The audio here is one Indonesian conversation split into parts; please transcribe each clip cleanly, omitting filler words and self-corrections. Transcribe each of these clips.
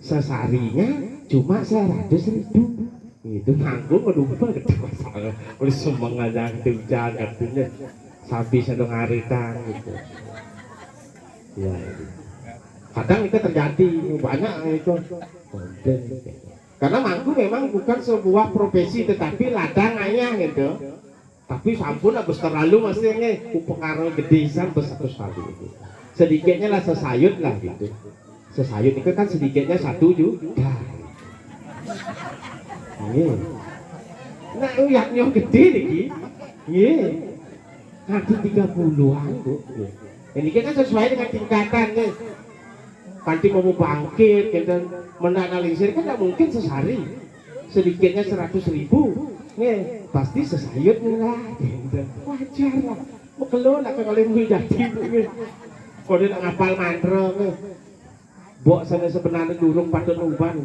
sesarinya cuma 100.000 itu nanggung lupa kedua oleh semangat yang tujuan artinya sampai sedang haritan gitu ya. Kadang itu terjadi banyak itu karena mangku memang bukan sebuah profesi tetapi ladang ayah gitu, tapi sampun habis terlalu maksudnya pengaruh gedesan besar sekali gitu. Sedikitnya lah sesayut lah gitu, sesayut itu kan sedikitnya 1 juta. Nah uyaknya gede nih, nanti 30-an bu. Ini kan sesuai dengan tingkatan nih. Nanti mau bangkit, kita menanalisir kan tidak mungkin sehari. Sedikitnya 100.000, nih pasti sesayut lah. Wajar lah, mau kelola kalau mau jadi. Kalau dia ngapal mantra nih, bok sana sebenarnya durung patut ubah.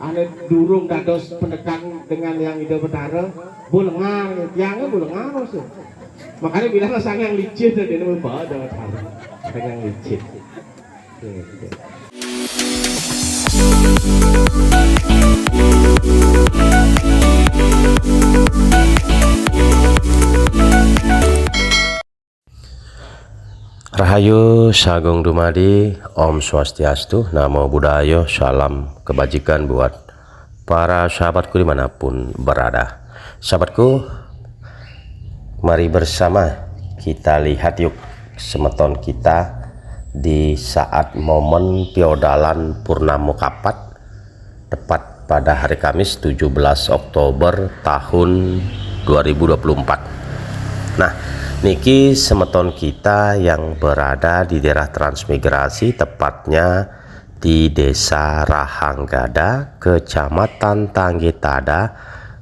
Ane durung dados pendekan dengan yang ide betara, bulengar, yang bulengar sih. Makanya bilang sang yang licin dan ini membawa dalam sang yang licin. Rahayu Sagung Dumadi, Om Swastiastu, Namo Buddhaya, salam kebajikan buat para sahabatku dimanapun berada. Sahabatku, mari bersama kita lihat yuk semeton kita di saat momen Piodalan Purnamo Kapat, tepat pada hari Kamis 17 Oktober tahun 2024. Nah, niki semeton kita yang berada di daerah transmigrasi, tepatnya di Desa Rahanggada, Kecamatan Tanggetada,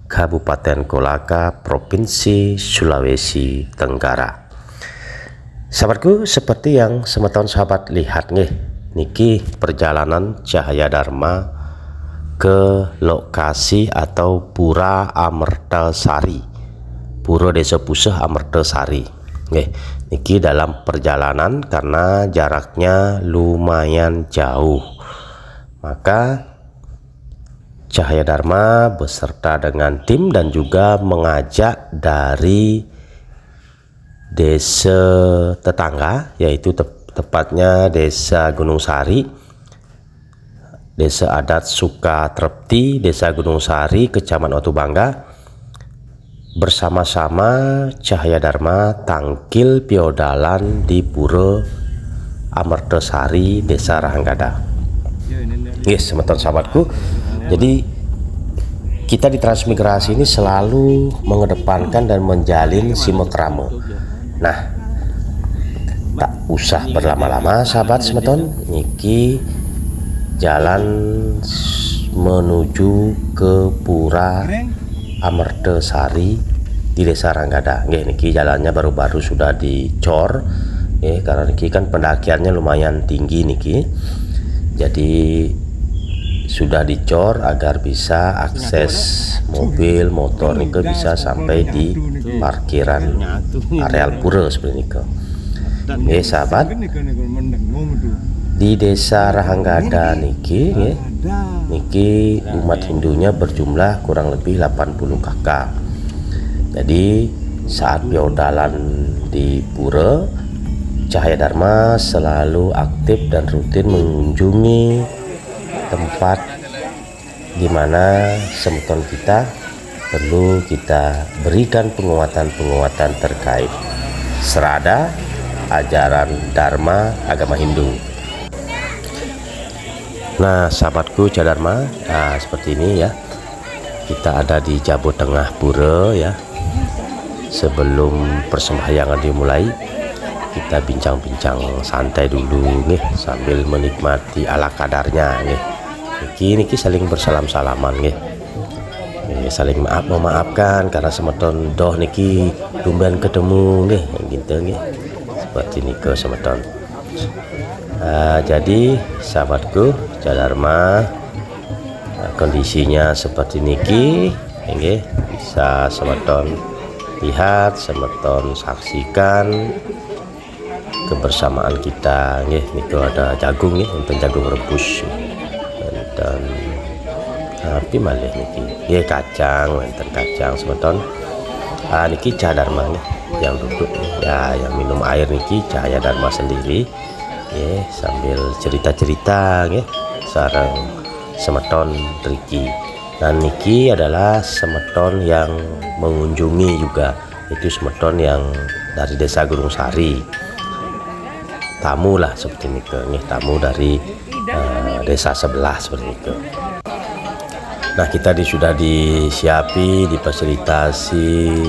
Kabupaten Kolaka, Provinsi Sulawesi Tenggara. Sahabatku, seperti yang semeton sahabat lihat nih, niki perjalanan Cahaya Dharma ke lokasi atau Pura Amertasari, Pura Desa Puseh Amertasari. Niki dalam perjalanan karena jaraknya lumayan jauh, maka Cahaya Dharma beserta dengan tim dan juga mengajak dari desa tetangga, yaitu tepatnya Desa Gunung Sari, Desa Adat Sukatrepti, Desa Gunung Sari, Kecamatan Otubangga. Bersama-sama Cahaya Dharma tangkil piodalan di Pura Amertasari, Desa Rahanggada. Yes, semeton sahabatku. Jadi kita di transmigrasi ini selalu mengedepankan dan menjalin silaturahmi. Nah, tak usah berlama-lama sahabat semeton, niki jalan menuju ke Pura Amertasari di Desa Rahanggada. Niki jalannya baru-baru sudah dicor, karena niki kan pendakiannya lumayan tinggi niki, jadi sudah dicor agar bisa akses mobil motor niki bisa sampai di parkiran areal pura seperti niki. Sahabat, di Desa Rahanggada niki umat Hindunya berjumlah kurang lebih 80 kakak. Jadi saat piodalan di pura, Cahaya Dharma selalu aktif dan rutin mengunjungi tempat di mana semeton kita perlu kita berikan penguatan terkait serada ajaran Dharma agama Hindu. Nah, sahabatku Cahaya Dharma, nah seperti ini ya, kita ada di Jabo Tengah Pura ya. Sebelum persembahyangan dimulai, kita bincang-bincang santai dulu nih sambil menikmati ala kadarnya nih. Niki saling bersalam-salaman nih. Saling memaafkan karena semeton doh niki tumben ketemu nih gitu nih. Seperti niki semeton. Jadi sahabatku Cahaya Dharma, kondisinya seperti niki, bisa semeton lihat, semeton saksikan kebersamaan kita. Niki ada jagung nih, untuk jagung rebus. dan api malih niki ya kacang, wonten kacang semeton. Niki Cahaya Dharma nih yang duduk ya, yang minum air niki Cahaya Dharma sendiri ya, sambil cerita-cerita ya sareng semeton Riki. Dan niki adalah semeton yang mengunjungi juga, itu semeton yang dari desa Gunung Sari, tamu lah seperti ini ke tamu dari desa sebelah seperti itu. Nah, kita sudah disiapi, difasilitasi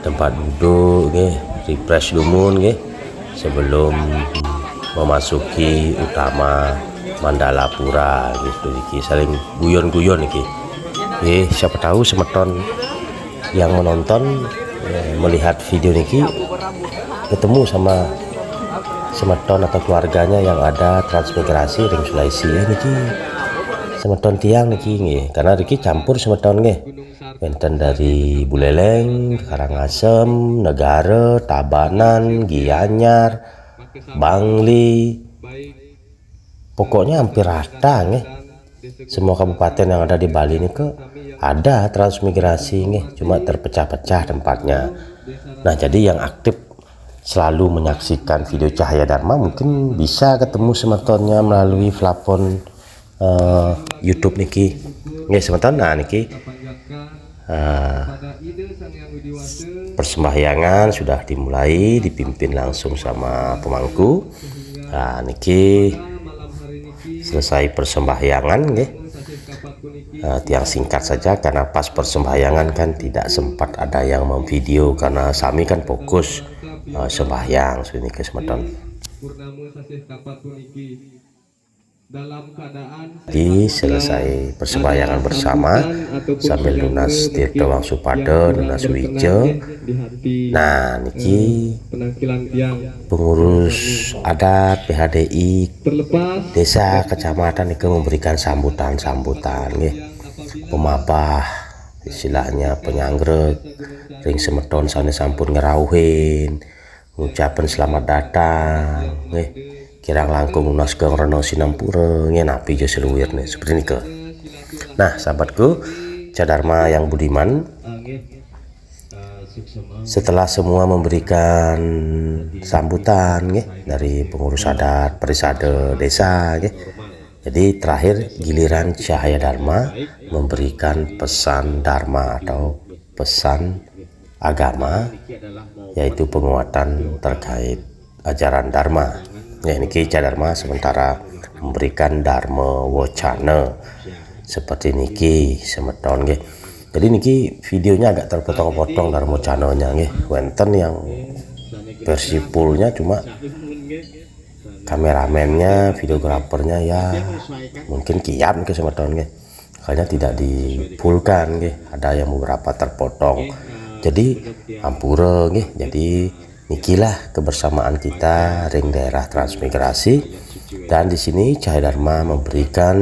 tempat duduk nggih, refresh lumun nggih sebelum memasuki utama Mandala Pura gitu iki, saling guyon-guyon iki. Siapa tahu semeton yang menonton melihat video niki ketemu sama semeton atau keluarganya yang ada transmigrasi ring Sulawesi niki. Semeton tiang niki nggih, karena Riki campur semeton nggih. Wonten dari Buleleng, Karangasem, Negara, Tabanan, Gianyar, Bangli. Pokoknya hampir rata nggih. Semua kabupaten yang ada di Bali ini ada transmigrasi nggih, cuma terpecah-pecah tempatnya. Nah, jadi yang aktif selalu menyaksikan video Cahaya Dharma mungkin bisa ketemu semetonnya melalui plafon YouTube niki nggih semeton. Nah niki persembahyangan sudah dimulai, dipimpin langsung sama pemangku. Nah niki selesai persembahyangan nggih, tiang singkat saja karena pas persembahyangan kan tidak sempat ada yang memvideo karena sami kan fokus sembahyang sini ke semeton. Di selesai persembahyangan bersama sambil lunas tirta wangsupada, lunas wije. Nah niki pengurus adat PHDI desa kecamatan itu memberikan sambutan nggih, pemabah istilahnya penyanggrek ring semeton sana sampun ngerauhin ngucapin selamat datang nggih, kirang langkung lunas gang reno sinampura ngenapi jo seluwirne seperti nike. Nah sahabatku Cahaya Dharma yang budiman, setelah semua memberikan sambutan nggih dari pengurus adat perisade desa nggih, jadi terakhir giliran Cahaya Dharma memberikan pesan Dharma atau pesan agama, yaitu penguatan terkait ajaran Dharma. Ya niki Cahaya Dharma sementara memberikan Dharma Wacana seperti niki semeton nggih. Jadi niki videonya agak terpotong-potong Dharma Wacananya nggih. Wonten yang versi fullnya, cuma kameramennya, videografernya ya mungkin kiam ke semeton nggih. Makanya tidak difullkan nggih. Ada yang beberapa terpotong. Jadi ampura nggih. Jadi nikilah kebersamaan kita ring daerah transmigrasi, dan di sini Cahaya Dharma memberikan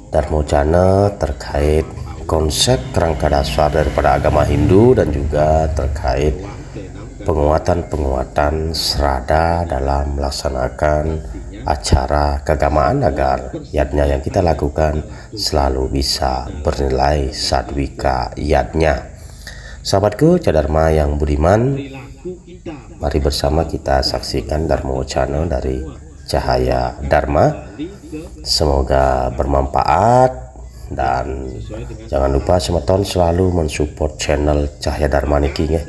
Dharma Wacana terkait konsep kerangka dasar daripada agama Hindu dan juga terkait penguatan serada dalam melaksanakan acara keagamaan agar yadnya yang kita lakukan selalu bisa bernilai sadwika yadnya. Sahabatku Cahaya Dharma yang budiman, mari bersama kita saksikan Dharma Wacana dari Cahaya Dharma. Semoga bermanfaat, dan jangan lupa semeton selalu mensupport channel Cahaya Dharma niki nggih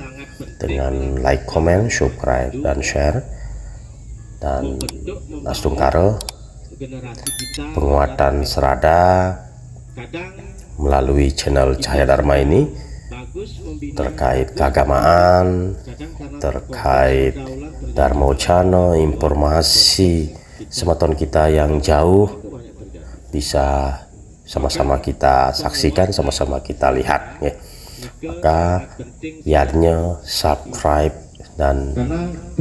dengan like, comment, subscribe dan share, dan astungkara penguatan serada melalui channel Cahaya Dharma ini terkait keagamaan, terkait Dharma Wacana, informasi semeton kita yang jauh bisa sama-sama kita saksikan, sama-sama kita lihat ya. Maka biarnya subscribe dan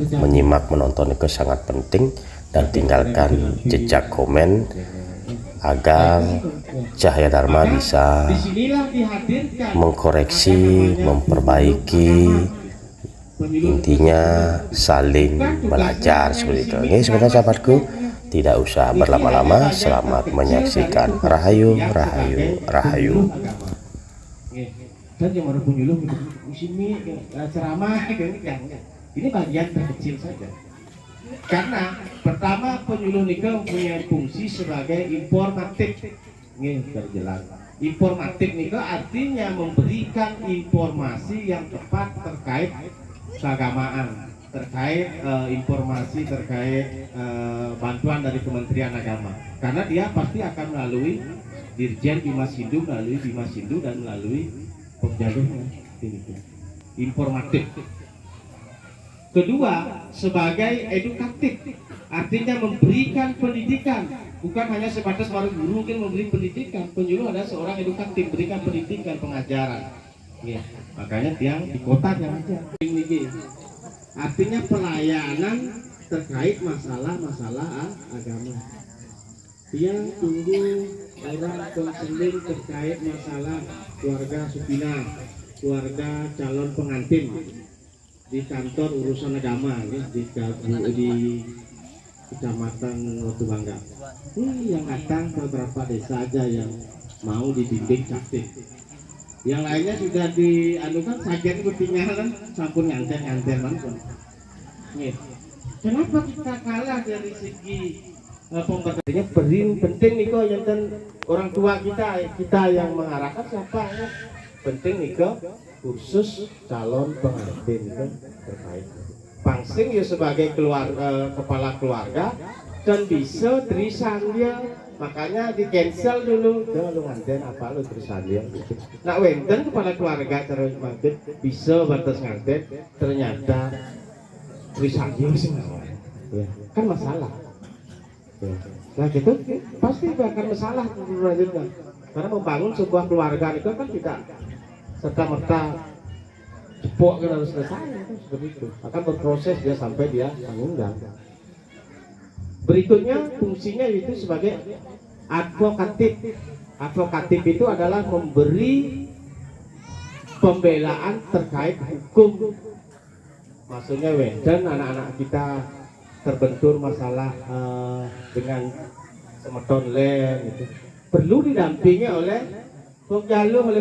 menyimak menonton itu sangat penting, dan tinggalkan jejak komen agar Cahaya Dharma bisa mengkoreksi, memperbaiki, intinya saling belajar seperti itu. Ini sebenarnya sahabatku, Tidak usah berlama-lama, selamat menyaksikan. Rahayu, rahayu, rahayu. Dan yang baru penyuluh di sini ceramah ini bagian terkecil saja. Karena pertama penyuluh nikah mempunyai fungsi sebagai informatif. Ini terjelas. Informatif nikah artinya memberikan informasi yang tepat terkait keagamaan, terkait informasi terkait bantuan dari Kementerian Agama. Karena dia pasti akan melalui Dirjen Bimas Hindu, melalui Bimas Hindu dan melalui Pemjalurnya. Informatif. Kedua, sebagai edukatif, artinya memberikan pendidikan, bukan hanya sebatas baru guru mungkin memberi pendidikan. Penyuluh adalah seorang edukatif, berikan pendidikan, pengajaran. Ya, makanya tiang di kota yang aja. Ini artinya pelayanan terkait masalah-masalah agama. Dia tunggu orang konseling terkait masalah keluarga supina, keluarga calon pengantin di kantor urusan agama ya, di Kecamatan Watu Bangga. Yang datang beberapa desa aja yang mau dibimbing sakti. Yang lainnya sudah dianukan sajian ketinggalan sampun nganten langsung. Kenapa kita kalah dari segi pemberkatiannya? Penting nih kok yang orang tua kita yang mengarahkan siapa ya? Penting nih kok khusus calon pengantin itu terkait. Pangsing ya sebagai kepala keluarga dan bisa terisan dia, makanya di cancel dulu. Jangan lu nganten apa lu terisan dia. Nah wenten kepala keluarga terus nganten bisa batas nganten ternyata terisan dia sih ya, kan masalah. Ya. Nah gitu pasti akan masalah berlanjutkan. Karena membangun sebuah keluarga itu kan tidak serta-merta cepok kan harus selesai kan, seperti itu. Akan berproses dia sampai dia mengundang. Berikutnya fungsinya itu sebagai advokatif. Advokatif itu adalah memberi pembelaan terkait hukum. Maksudnya dan anak-anak kita terbentur masalah dengan semeton land gitu. Perlu didampingi oleh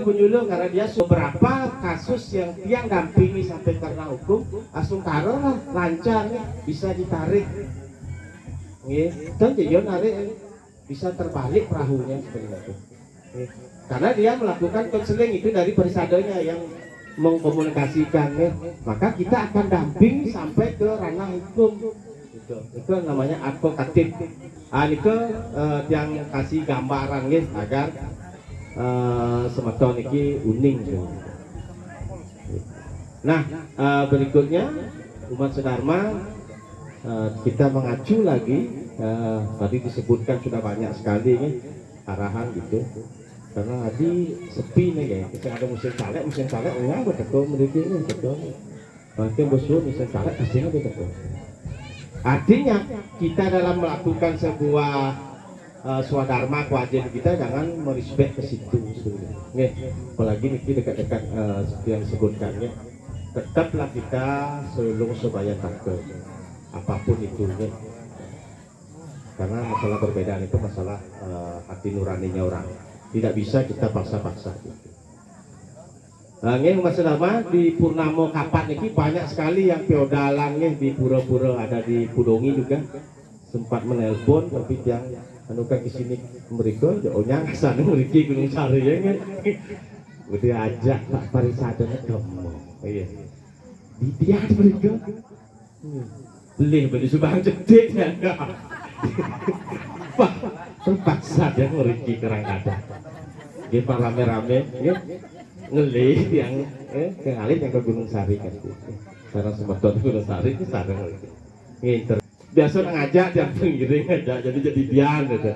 penyuluh karena dia beberapa kasus yang tiang dampingi sampai karena hukum langsung karo lah lancar nih, bisa ditarik dan jadi narik bisa terbalik perahunya seperti itu. Karena dia melakukan konseling itu dari perisadanya yang mengkomunikasikan maka kita akan damping sampai ke ranah hukum. Itu namanya advokatif. Itu yang kasih gambaran agar semeton ini uning. Nah berikutnya umat sedharma kita mengacu lagi tadi disebutkan sudah banyak sekali arahan gitu. Karena tadi sepi nih ya, kita ada musim salek enggak betul memiliki ini betul. Mungkin bosku musim salek pastinya betul. Artinya kita dalam melakukan sebuah swadharma kewajiban kita jangan merespek ke situ sebenarnya. Apalagi ini dekat-dekat seperti yang disebutkannya, tetaplah kita selung sebaya takut apapun itu karena masalah perbedaan itu masalah hati nuraninya orang, tidak bisa kita paksa-paksa gitu. Umat sedharma di Purnamo Kapat ini banyak sekali yang feodalan di pura-pura, ada di Pudongi juga sempat menelpon tapi yang anukan di sini mereka jauhnya kesana mereka Gunung Sari ya kan, udah ajak Pak Parisadana kamu, iya, dia mereka beli subang jedek ya, Pak terpaksa dia mereka kerang kada, dia pak rame-rame, ya. Ngelih yang kengalin yang ke Gunung Sari kan sekarang semeton Gunung Sari itu sadar nginter biasa ngajak yang pinggiring ngajak jadi dian gitu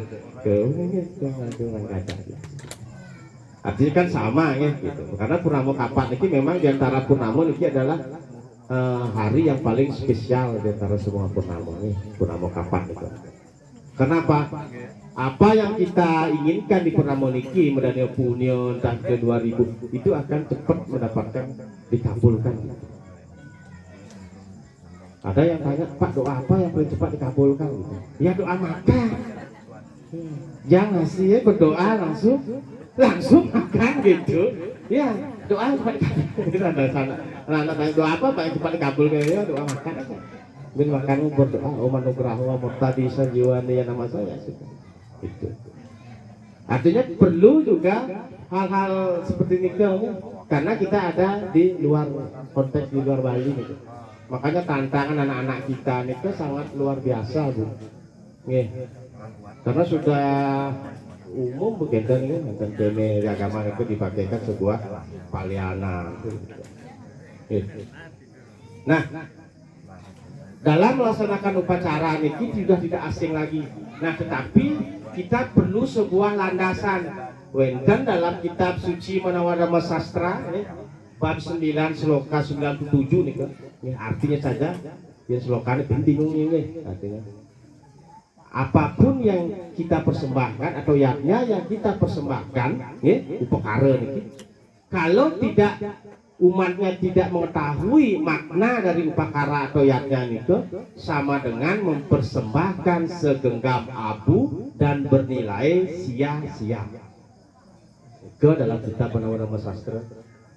ngajak artinya kan sama ya gitu karena Purnamo Kapat ini memang diantara Purnamo ini adalah hari yang paling spesial diantara semua Purnamo nih Purnamo Kapat itu. Kenapa? Apa yang kita inginkan di Purnamo niki Medania Punyon tahun ke 2000 itu akan cepat mendapatkan dikabulkan. Ada yang tanya, Pak, doa apa yang paling cepat dikabulkan? Gitu. Ya doa makan. Jangan sih ya berdoa langsung makan gitu. Ya doa cepat dikabulkan. Anak tanya doa apa Pak yang cepat dikabulkan? Ya doa makan aja. Bin makan berdoa, manugrahu murtadi sanjiwani ya nama saya sih. Itu. Artinya perlu juga hal-hal seperti nikel karena kita ada di luar konteks di luar Bali gitu. Makanya tantangan anak-anak kita itu sangat luar biasa Bu. Nih, karena sudah umum begitu nih, tentang kene agama itu dipakaikan sebuah paliana. Nah, dalam melaksanakan upacara ini sudah tidak asing lagi. Nah, tetapi kita perlu sebuah landasan. Wenten dalam kitab suci Manawadharma Sastra, bab 9 sloka 97 nih kan. Artinya saja, ya slokanya penting ini artinya. Apapun yang kita persembahkan atau yatnya yang kita persembahkan, upakara nih. Kalau tidak umatnya tidak mengetahui makna dari upakara atau yatnya itu, sama dengan mempersembahkan segenggam abu dan bernilai sia-sia. Ke dalam kitab Manawadharma Sastra.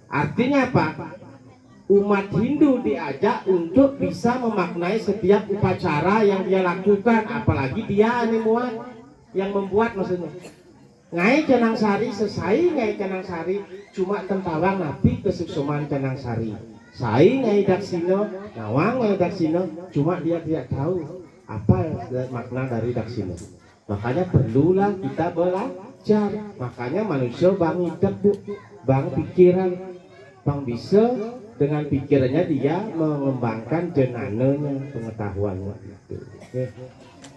Artinya apa? Umat Hindu diajak untuk bisa memaknai setiap upacara yang dia lakukan, apalagi dia yang membuat maksudnya. Ngai Canang Sari sesai ngai Canang Sari cuma tentawang napi kesukseman Canang Sari. Sai ngai Daksina, nawang ngai Daksina, cuma dia tidak tahu apa makna dari Daksina. Makanya perlulah kita belajar. Makanya manusia bang hidup Bu, bang pikiran, bang bisa dengan pikirannya dia mengembangkan jenananya, pengetahuannya itu.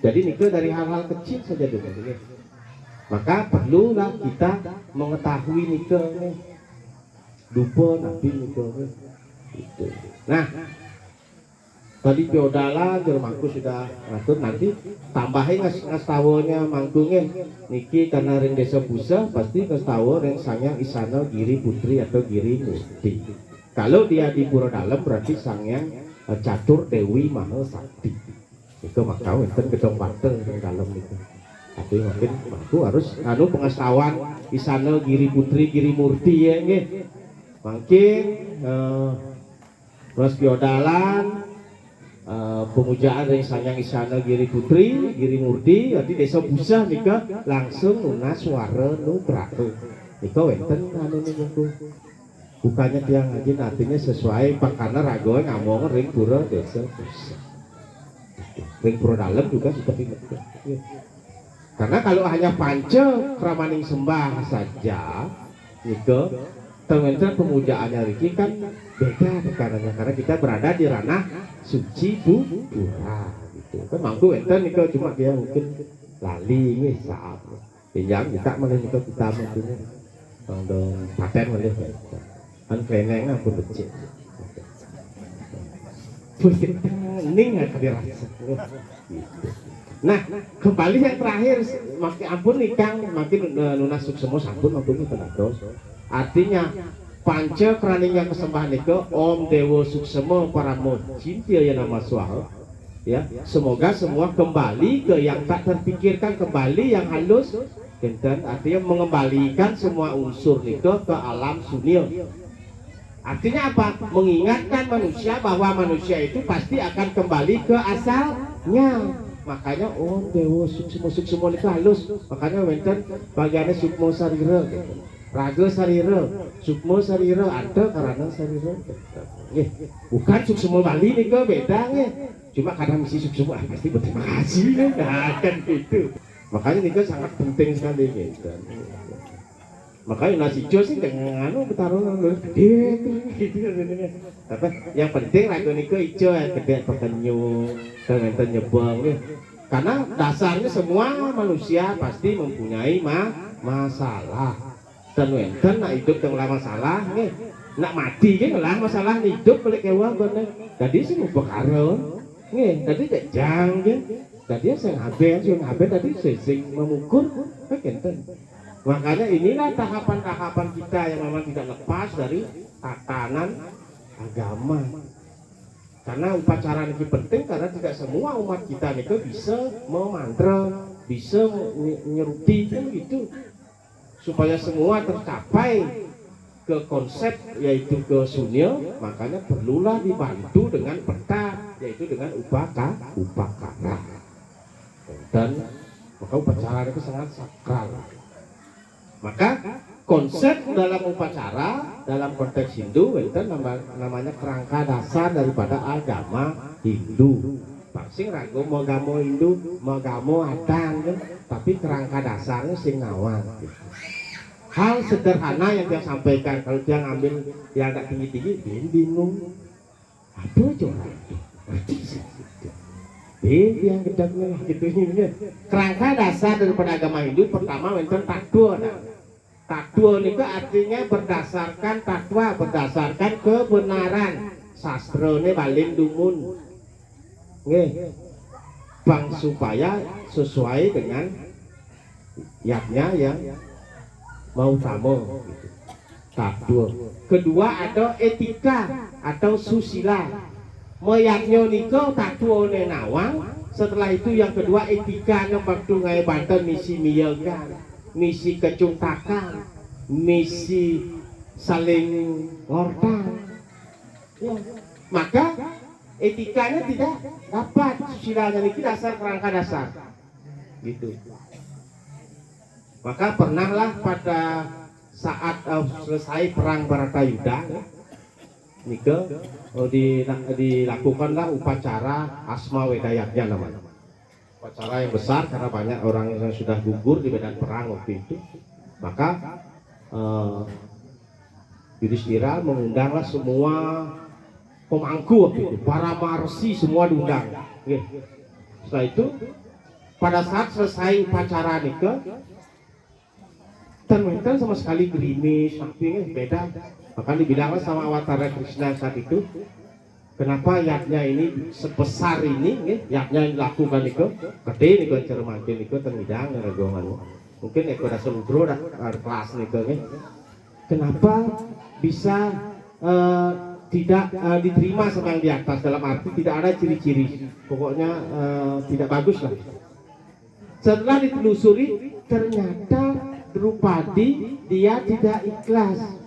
Jadi itu dari hal-hal kecil saja dulu. Maka perlulah kita mengetahui nikah dupa nabi nikah itu. Nah, tadi piodala jermangku sudah ngatur, nanti tambahin ngastawonya mangkungin niki karena ring desa busa pasti ngastawo ring sangyang isana giri putri atau giri murti. Kalau dia di pura dalam berarti sangyang catur dewi mahasakti. Itu maka wonten gedong partel di dalam itu. Tapi mungkin aku harus pengastawan isana giri putri giri murti ya nggih. Mungkin terus piodalan pemujaan dari sangyang isana giri putri giri murti berarti desa busa nika langsung lunas suara nugratu. Nika wonten niku. Bukannya tiang ngaji artinya sesuai pak karena ragoe ngomong ring pura desa busa. Ring pura dalam juga seperti itu. Karena kalau hanya panca kramaning sembah saja, itu teman-teman pemujaannya Riki kan beda karena kita berada di ranah suci pura gitu. Kan mampu enten nih cuma dia mungkin lali nih saat pinjam kita malah kita mungkin dong paten malah kan kreneng aku becik. Ning nggak dirasa. Nah, kembali yang terakhir, makin ampun nikang, makin lunas suksemo sampun mampun tenados. Artinya panca kraning yang kesembahan itu Om Dewa Suksemo Paramo Cintia ya nama Swaha. Ya, semoga semua kembali ke yang tak terpikirkan, kembali yang halus, dan artinya mengembalikan semua unsur itu ke alam sunil. Artinya apa? Mengingatkan manusia bahwa manusia itu pasti akan kembali ke asalnya. Makanya Dewa Suksemo itu halus. Makanya wenten bagiannya Sukmo Sarira gitu. Raga Sarira, Sukmo Sarira ada karena Sarira. Bukan Suksemo Bali nih beda nih. Cuma karena misi Suksemo pasti berterima kasih kan gitu. Makanya nih sangat penting sekali gitu. Makanya nasi hijau sih dengan pertarungan gede gitu. Tapi yang penting lagu niko hijau yang gede pekenyu dengan nyebang nih. Karena dasarnya semua manusia pasti mempunyai masalah. Dan wenten nak hidup dengan masalah nih, nak mati kan lah masalah hidup balik kewan bener. Jadi sih perkara nih, tadi jang kan. Tadi saya ngaben tadi sing mengukur kenten. Makanya inilah tahapan-tahapan kita yang memang tidak lepas dari tatanan agama. Karena upacara ini penting karena tidak semua umat kita itu bisa memantra, bisa nyeruti kan gitu. Supaya semua tercapai ke konsep yaitu ke sunya, makanya perlulah dibantu dengan peta yaitu dengan upakara. Dan maka upacara itu sangat sakral. Maka konsep dalam upacara dalam konteks Hindu itu namanya kerangka dasar daripada agama Hindu. Paksing ragu magamo Hindu, magamo adang kan, tapi kerangka dasarnya sing ngawang. Hal sederhana yang dia sampaikan, kalau dia ngambil yang agak tinggi-tinggi, dia bingung. Apa aja orang itu? Ngerti sih. Dia yang gedangnya gitu ini. Kerangka dasar daripada agama Hindu pertama wonten takwa. Takwa itu artinya berdasarkan takwa, berdasarkan kebenaran. Sastra ini balin dumun. Nggih. Bang supaya sesuai dengan yatnya yang mau tamu gitu. Takwa. Kedua ada etika atau susila. Moyaknya niko takwa nawang. Setelah itu yang kedua etika yang waktu ngai banten misi miyagan, misi kecungtakan, misi saling ngorban. Ya. Maka etikanya tidak dapat, susilanya ini dasar kerangka dasar. Gitu. Maka pernahlah pada saat selesai perang Baratayuda, nika dilakukanlah upacara Asma Wedayatnya namanya. Upacara yang besar karena banyak orang yang sudah gugur di medan perang waktu itu. Maka Yudhistira mengundanglah semua pemangku waktu itu, para marsi semua diundang. Setelah itu pada saat selesai upacara nika, ternyata sama sekali gerimis, sampingnya beda. Maka dibilanglah sama Awatara Krishna saat itu, kenapa yatnya ini sebesar ini, yatnya yang dilakukan itu, gede nih kan cermakin itu terhidang ragongan. Mungkin aku dah seludro dah kelas nih kan. Kenapa bisa tidak diterima sama yang di atas, dalam arti tidak ada ciri-ciri, pokoknya tidak bagus lah. Setelah ditelusuri ternyata Drupadi dia tidak ikhlas.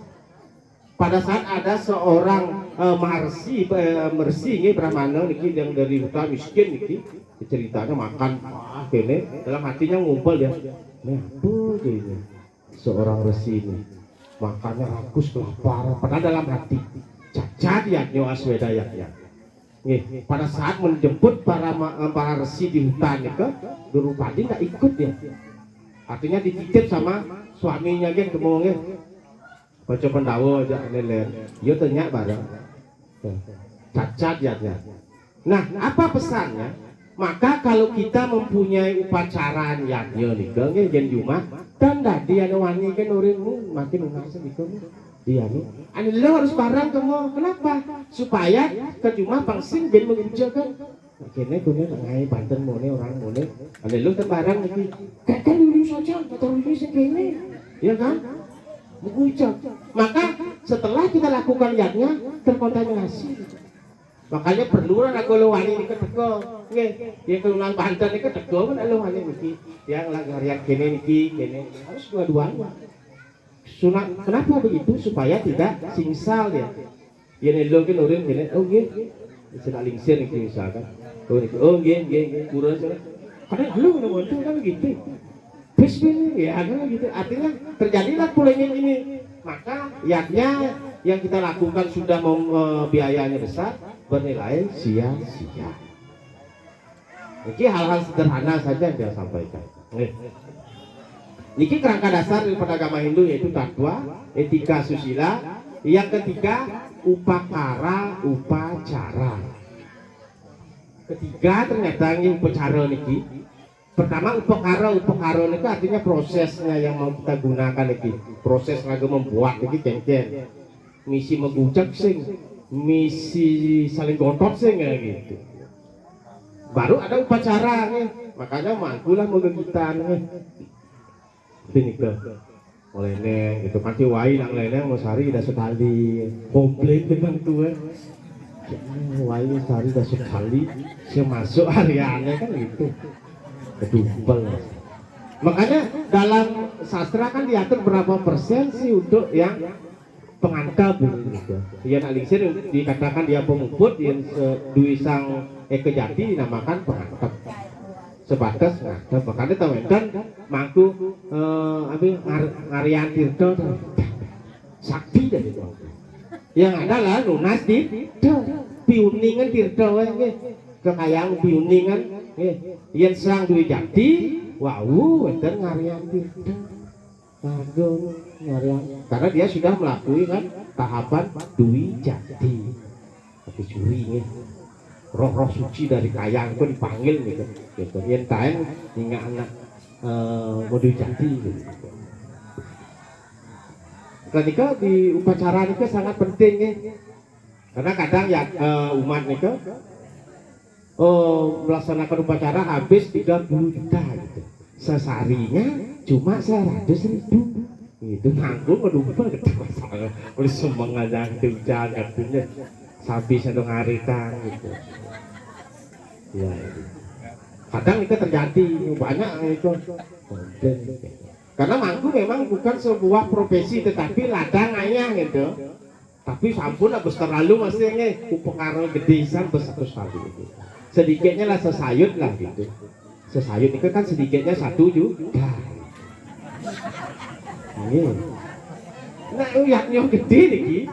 Pada saat ada seorang mersi ini Brahmana niki yang dari hutan miskin niki, ceritanya makan kene, dalam hatinya ngumpul ya. Nah, apa ini? Seorang resi ini makannya rakus kelaparan, padahal dalam hati cacat ya nyawa Aswedaya ya. Pada saat menjemput para resi di hutan itu, Drupadi nggak ikut ya. Artinya dititip sama suaminya kan kemongnya baca pendawa aja neler dia tanya barang cacat ya. Nah apa pesannya? Maka kalau kita mempunyai upacara yatnya nih kan Jumat tanda dia wani kan orang makin ngerasa nih dia nih ane lo harus barang kamu kenapa? Supaya ke Jumat pangsing ben mengujakan akhirnya gue ngai Banten mone orang mone ada lu terbarang lagi kan dulu saja kata dulu segini ya kan mengucap. Maka setelah kita lakukan yatnya terkontaminasi, makanya perlu lah kalau wani ini ketego yang keluar Banten ini ketego kan lo wani niki yang lagarian kene niki kene harus dua-duanya sunat. Kenapa begitu? Supaya tidak singsal ya ini lo kan orang kene oh gitu tidak lingsir nih misalkan oh nggih kurang salah karena lu nggak kan gitu ya kan gitu artinya terjadilah polemik ini. Maka yatnya yang kita lakukan sudah biayanya besar bernilai sia-sia. Ini hal-hal sederhana saja yang dia sampaikan. Ini kerangka dasar daripada agama Hindu yaitu takwa, etika, susila. Yang ketiga upakara, upacara. Ketiga ternyata ini upacara niki. Pertama upakara itu artinya prosesnya yang mau kita gunakan niki. Proses lagu membuat niki cengken. Misi mengucap sing, misi saling gontot sing ya gitu. Baru ada upacara nih. Makanya mangkulah mengegitan nih. Ini ke oleh neng itu pasti wain nang leneng mau sari dah sekali komplit dengan tuh Wayu sehari dah sekali saya masuk hariannya kan gitu kedubel. Makanya dalam sastra kan diatur berapa persen sih untuk yang pengantap gitu. Yang alisir dikatakan dia pemuput, yang duwi sang kejati dinamakan pengantap. Sebatas ngantap. Makanya tahu kan mangku ngarian tirto sakti dari itu. Yang adalah lunas di piuningan tirto kekayaan piuningan yang sang duwi jati. Wow, enten ngarian tirto. Aduh, ngarian. Karena dia sudah melakukan tahapan duwi jati. Tapi curi nih. Roh-roh suci dari kayang itu dipanggil gitu. Yang lain hingga anak duwi jati gitu. Ketika di upacara ini sangat penting ya. Karena kadang ya umat nih melaksanakan upacara habis 30 juta gitu. Sesarinya cuma 100.000 itu nanggung kedua gede masalah oleh semangat yang hujan artinya sapi sedang haritan gitu ya. Kadang itu terjadi banyak itu karena mangku memang bukan sebuah profesi tetapi ladang ayah gitu. Tapi sampun habis terlalu maksudnya pengaruh gedesan besar sekali gitu. Sedikitnya lah sesayut lah gitu. Sesayut itu kan sedikitnya 1 juta. Nah, yang gede nih,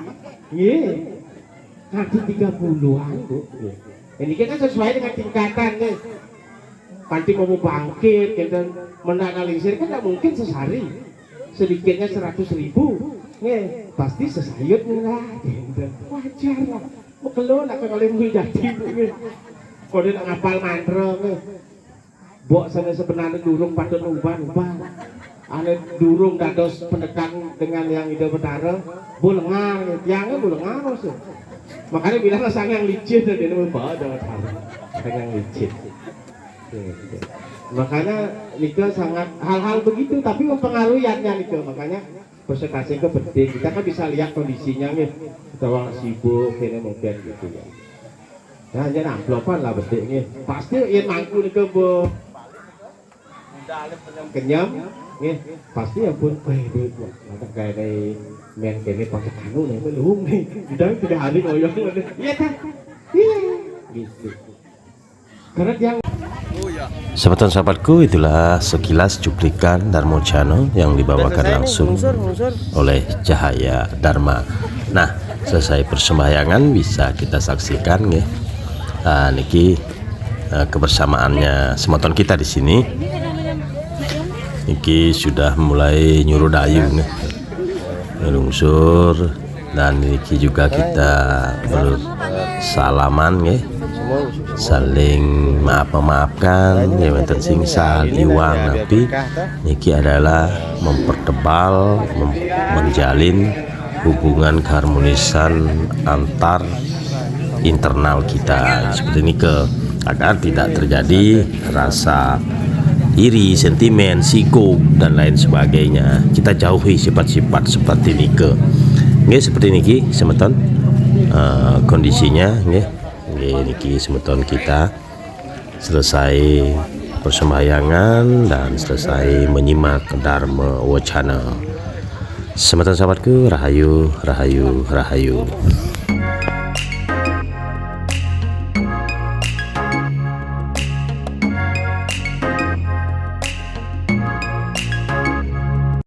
nanti 30-an bu. Ini kan sesuai dengan tingkatan nih. Nanti mau bangkit, kita menanalisir kan tidak mungkin sehari. Sedikitnya 100.000, pasti sesayut lah. Wajar lah. Mau keluar lah kalau mau jadi bu. Kalau dia ngapal mantra nih. Bok sana sebenarnya durung pada ubah-ubah. Ane durung dados pendekan dengan yang ide betara, bulengar, tiangnya bulengar sih. Makanya bilang sang yang licin dan dia membawa dalam sang yang licin. Makanya Nika sangat hal-hal begitu, tapi mempengaruhi Nika. Makanya presentasi itu penting. Kita kan bisa lihat kondisinya nih, kita sibuk, ini mungkin gitu ya. Nah, jangan amplopan lah bentuknya. Pasti yang mangku Nika kenyam. Pasti ya pun maka kayak dari main kene pakai kanu nih belum nih tidak hari ngoyong iya kan iya gitu karena yang sahabat-sahabatku, itulah sekilas cuplikan Darmo Channel yang dibawakan langsung oleh Cahaya Dharma. Nah, selesai persembahyangan bisa kita saksikan ya. Niki kebersamaannya semeton kita di sini. Niki sudah mulai nyuruh dayung nih, ngelungsur, dan niki juga kita bersalaman ya, saling maafkan ya, wonten sing saliwang, tapi niki adalah mempertebal, menjalin hubungan keharmonisan antar internal kita seperti ini agar tidak terjadi rasa iri, sentimen, sikuk dan lain sebagainya. Kita jauhi sifat-sifat seperti nike. Seperti niki semeton kondisinya niki semeton kita selesai persembahyangan dan selesai menyimak Dharma Wacana. Semeton sahabatku, rahayu, rahayu, rahayu.